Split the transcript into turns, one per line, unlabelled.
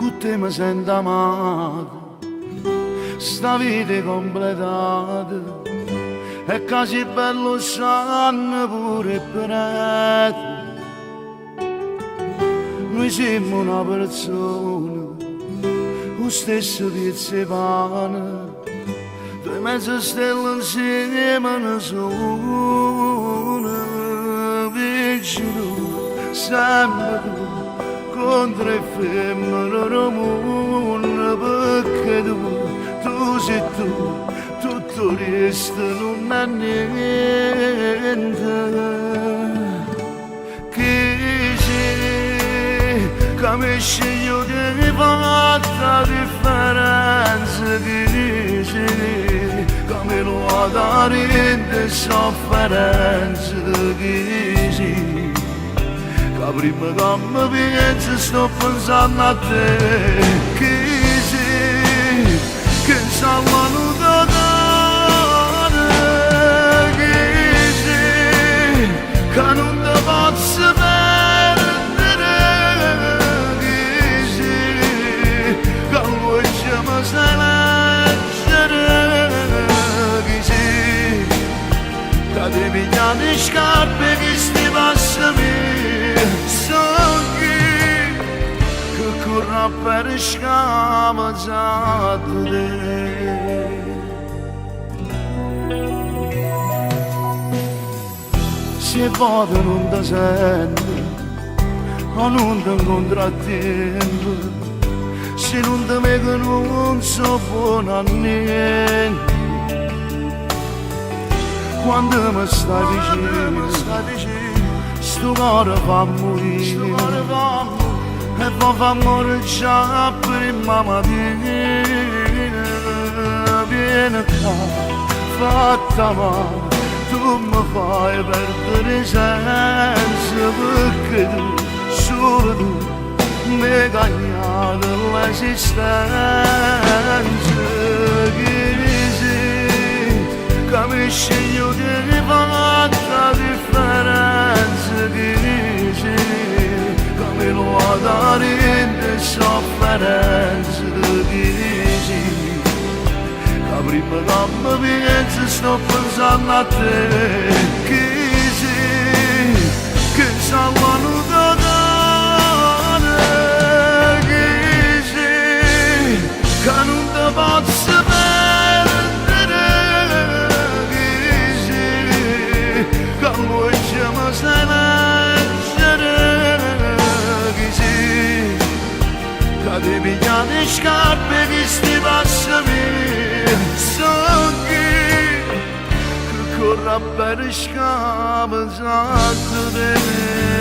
con te mi sento amato, sta vita è completata, è così bello sanno pure preto. Noi siamo una persona, lo stesso pezzo di pane, due mezze stelle insieme ne sono, vicino, sempre tu, contro il femmine del mondo, perché tu sei tu, tutto il resto non è niente. Come sceglio che fatta differenza che dici, come lo ha da rende sofferenza che dici, che prima che mi penso sto pensando a te, che sei, che salvano da te, che sei, che non ti posso devi pigliare scarpe che sti passami, sogni che corrono per scava già te. Se vado non ti sento, o non ti incontro a tempo, se non ti vedo non so buono a niente. Quando mi stai vicino, sto cuore fa morire, e poi fa morire già prima mattina. Vieni qua, fatta male, tu mi fai perdere i sensi, perché tu, solo tu, mi hai cagnato l'esistenza. Come sceglio che fatta differenza che dici, come lo ha da rende sofferenza che dici, che prima che mi penso sto pensando a te, che sei, che salvano da te, che sei, che non ti posso devi pigliare scarpe che sti passami, sogni che corrono per scava esatto di me.